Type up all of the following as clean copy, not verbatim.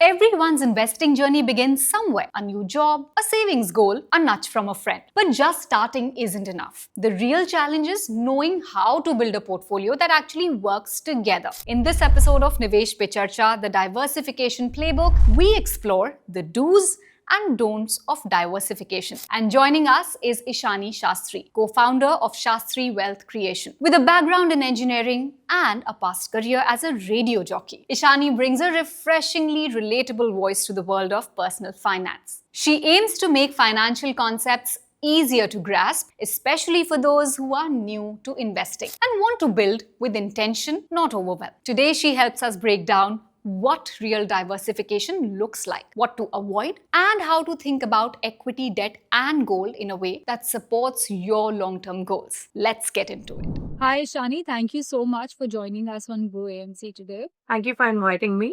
Everyone's investing journey begins somewhere. A new job, a savings goal, a nudge from a friend. But just starting isn't enough. The real challenge is knowing how to build a portfolio that actually works together. In this episode of Nivesh Pe Charcha, the diversification playbook, we explore the do's and don'ts of diversification. And joining us is Ishani Shastri, co-founder of Shastri Wealth Creation. With a background in engineering and a past career as a radio jockey, Ishani brings a refreshingly relatable voice to the world of personal finance. She aims to make financial concepts easier to grasp, especially for those who are new to investing and want to build with intention, not overwhelm. Today, she helps us break down what real diversification looks like, what to avoid, and how to think about equity, debt, and gold in a way that supports your long-term goals. Let's get into it. Hi, Shani. Thank you so much for joining us on Go AMC today. Thank you for inviting me.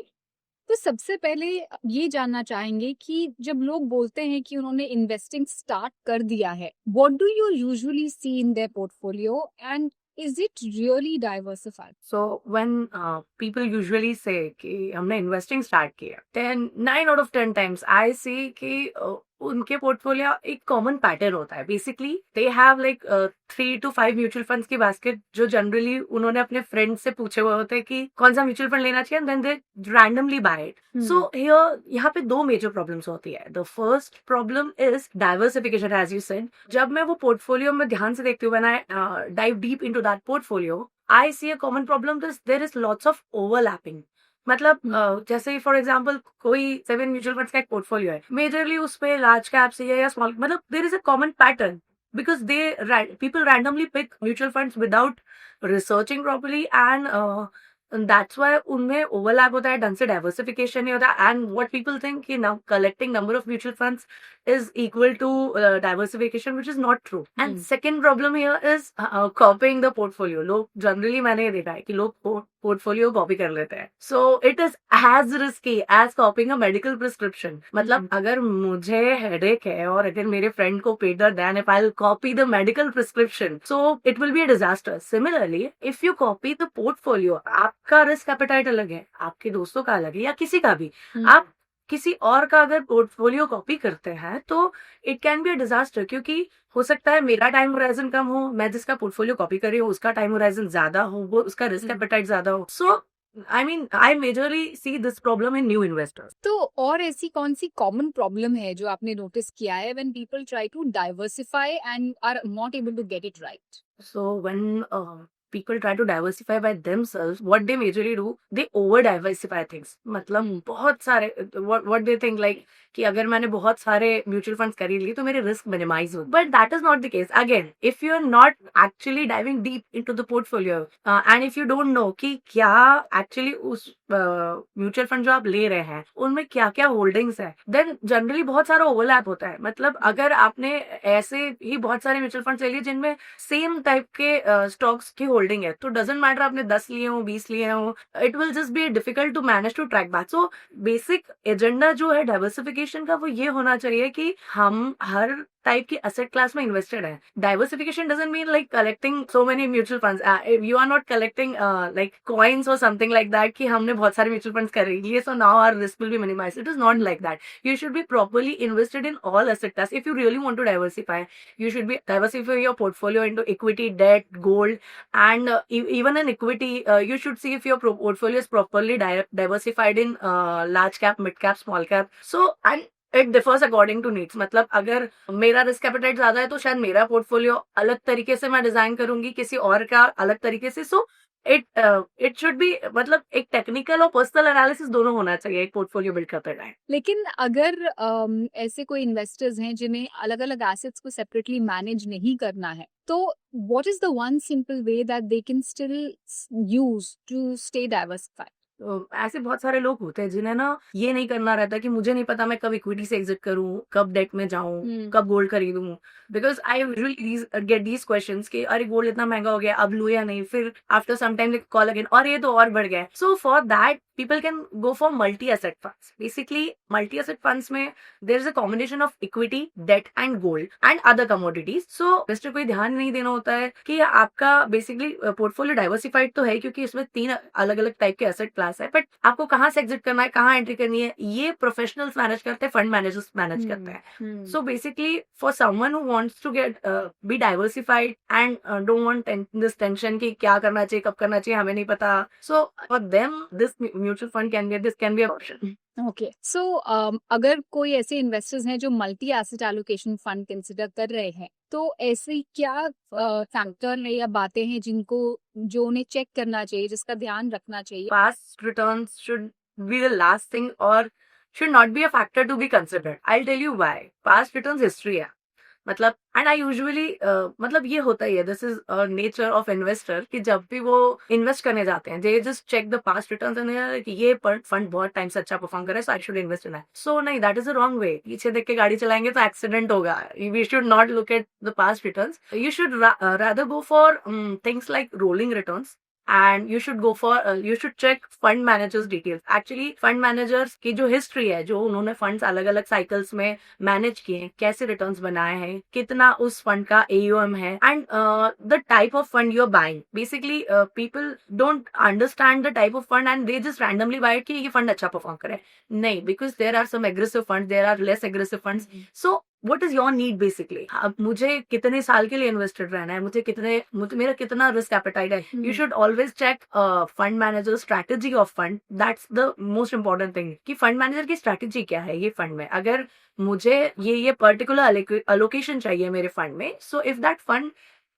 तो सबसे पहले ये जानना चाहेंगे कि जब लोग बोलते हैं कि उन्होंने इन्वेस्टिंग स्टार्ट कर दिया है, what do you usually see in their portfolio and is it really diversified? So when people usually say कि हमने investing start किया, then 9 out of 10 times I see कि उनके पोर्टफोलियो एक कॉमन पैटर्न होता है. Basically they have like 3 to 5 mutual funds की basket जो जनरली उन्होंने अपने फ्रेंड से पूछे हुए होते हैं कि कौन सा म्यूचुअल फंड लेना चाहिए, then they randomly buy it. So here यहाँ पे दो मेजर प्रॉब्लम्स होती है. The first problem is diversification, as you said. जब मैं वो पोर्टफोलियो में ध्यान से देखती हूँ, when I dive deep into that portfolio, I see a common problem this, there is lots of overlapping. मतलब जैसे फॉर एग्जाम्पल कोई 7 म्यूचुअल फंड्स का एक पोर्टफोलियो है, मेजरली उस पे लार्ज कैप्स या स्मॉल, मतलब there is a common pattern because people randomly pick mutual funds without researching properly, and that's why उनमें overlap होता है, ढंग से diversification नहीं होता. And what people think कि now collecting number of mutual funds is equal to diversification, which is not true. And second problem here is copying the portfolio. लोग generally मैंने ये देखा है कि लोग पोर्टफोलियो कॉपी कर लेते हैं. So it is as risky as copying a medical prescription. मतलब अगर मुझे हेडेक है और अगर मेरे फ्रेंड को पेट दर्द है, if I copy the medical prescription, so it will be a disaster. Similarly if you copy the portfolio, आपका रिस्क एपेटाइट अलग है, आपके दोस्तों का अलग है, या किसी का भी, आप किसी और का अगर पोर्टफोलियो कॉपी करते हैं तो it can be a disaster. क्योंकि हो सकता है मेरा टाइम होराइजन कम हो, मैं जिसका पोर्टफोलियो कॉपी कर रही हूँ उसका टाइम होराइजन ज्यादा हो, वो उसका रिस्क एपेटाइट ज्यादा हो. सो I mean, I majorly see this problem in new investors. तो और ऐसी कौन सी कॉमन प्रॉब्लम है जो आपने नोटिस किया है when people try to diversify and are not able to get it right? So when people try to diversify by themselves, what they majorly do, they over diversify things. मतलब बहुत सारे what they think like कि अगर मैंने बहुत सारे mutual funds खरीद लिए तो मेरे रिस्क मिनिमाइज हो. But that is not the case. Again, if you are not actually diving deep into the portfolio and if you don't know कि क्या एक्चुअली उस म्यूचुअल फंड जो आप ले रहे हैं उनमें क्या क्या होल्डिंग्स है, देन जनरली बहुत सारा ओवरलैप होता है. मतलब अगर आपने ऐसे ही बहुत सारे म्यूचुअल फंड्स ले लिए जिनमें सेम टाइप के स्टॉक्स की होल्डिंग है, तो डजंट मैटर आपने 10 लिए हो, 20 लिए हो, it will just be difficult to manage to track back. So basic agenda जो है डाइवर्सिफिकेशन का वो ये होना चाहिए कि हम हर टाइप की एसेट क्लास में इन्वेस्टेड है. Diversification doesn't mean like collecting so many mutual funds. You are not collecting like coins और समथिंग लाइक दैट कि हमने बहुत सारे म्यूचुअल फंड्स कर लिए so now our risk will be minimized. It is not like that. You should be properly invested in all asset class. If you really want to diversify, you should be diversify your portfolio into equity, debt, gold, and even in equity, you should see if your portfolio is properly diversified in large cap, mid cap, small cap. So, and it differs according to needs. मतलब अगर मेरा risk appetite ज्यादा है तो शायद मेरा portfolio अलग तरीके से मैं डिजाइन करूंगी, किसी और का अलग तरीके से. सो इट शुड बी, मतलब एक टेक्निकल और पर्सनल एनालिसिस दोनों होना चाहिए एक पोर्टफोलियो बिल्ड करते टाइम. लेकिन अगर ऐसे कोई इन्वेस्टर्स हैं जिन्हें अलग अलग एसेट्स को सेपरेटली मैनेज नहीं करना है, तो what is the one simple way that they can still use to stay diversified? तो ऐसे बहुत सारे लोग होते हैं जिन्हें ना ये नहीं करना रहता कि मुझे नहीं पता मैं कब इक्विटी से एग्जिट करूं, कब डेट में जाऊं, कब गोल्ड खरीदूं. Because I usually get these questions कि अरे गोल्ड इतना महंगा हो गया, अब लूं या नहीं. फिर after some time call again और ये तो और बढ़ गया. So for that people can go for multi-asset funds. Basically, multi-asset funds में there is a combination of equity, debt and gold and other commodities. So investor को ध्यान नहीं देना होता है कि आपका बेसिकली पोर्टफोलियो डाइवर्सिफाइड तो है क्योंकि इसमें 3 अलग अलग टाइप के एसेट क्लास है, बट आपको कहाँ से एग्जिट करना है, कहाँ एंट्री करनी है, ये प्रोफेशनल्स मैनेज करते हैं, फंड मैनेजर्स मैनेज करते हैं. So basically, for someone who wants to get be diversified and don't want this tension कि क्या करना चाहिए, कब करना चाहिए, हमें नहीं पता. So for them, this mutual fund can be an option. Okay so अगर कोई ऐसे इन्वेस्टर्स हैं जो multi asset allocation fund consider कर रहे हैं, तो ऐसी क्या फैक्टर है या बातें हैं जो उन्हें चेक करना चाहिए, जिसका ध्यान रखना चाहिए? Past returns should be the last thing or should not be a factor to be considered. I'll tell you why. Past returns history है. मतलब एंड आई यूजुअली मतलब ये होता ही है, this is nature of investor कि जब भी वो इन्वेस्ट करने जाते हैं they just check the past returns and कि ये फंड बहुत टाइम से अच्छा परफॉर्म कर रहा है, so I should invest in that. So नहीं, that is a wrong way. पीछे देख के गाड़ी चलाएंगे तो एक्सीडेंट होगा. We should not look at the past returns. You should rather go for things like rolling returns. And you should go for you should check fund managers details. Actually fund managers की जो history है, जो उन्होंने funds अलग अलग cycles में manage किए हैं, कैसे रिटर्न्स बनाए हैं, कितना उस फंड का AUM है, and the type of fund you are buying. Basically people don't understand the type of fund and they just randomly buy कि ये फंड अच्छा परफॉर्म करे. नहीं, because there are some aggressive funds, there are less aggressive funds. So what is your need basically? अब मुझे कितने साल के लिए इन्वेस्टेड रहना है, मेरा कितना रिस्क एपेटाइट है. You should always cheque fund manager strategy of fund. That's the most important thing कि फंड मैनेजर की स्ट्रैटेजी क्या है ये फंड में. अगर मुझे ये पर्टिकुलर अलोकेशन चाहिए मेरे फंड में, so if that fund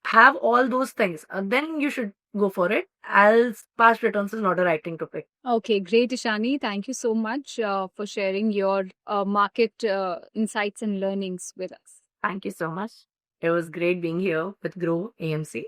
have all those things, then you should go for it, else past returns is not the right thing to pick. Okay, great, Ishani. Thank you so much for sharing your market insights and learnings with us. Thank you so much. It was great being here with Grow AMC.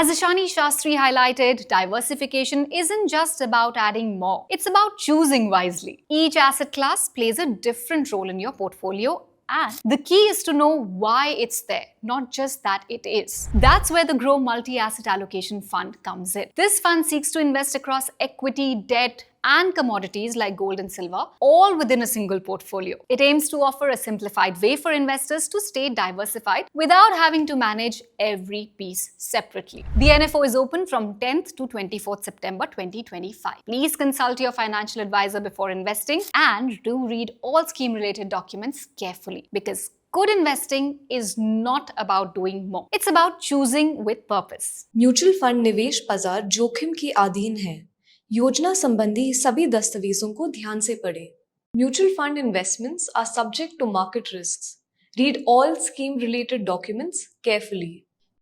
As Ishani Shastri highlighted, diversification isn't just about adding more. It's about choosing wisely. Each asset class plays a different role in your portfolio, and the key is to know why it's there, not just that it is. That's where the Grow Multi-Asset Allocation Fund comes in. This fund seeks to invest across equity, debt, and commodities like gold and silver, all within a single portfolio. It aims to offer a simplified way for investors to stay diversified without having to manage every piece separately. The NFO is open from 10th to 24th September 2025. Please consult your financial advisor before investing and do read all scheme-related documents carefully, because good investing is not about doing more. It's about choosing with purpose. Mutual fund निवेश बाजार जोखिम के अधीन है. योजना संबंधी सभी दस्तावेजों को ध्यान से पढ़ें. Mutual fund investments are subject to market risks. Read all scheme related documents carefully.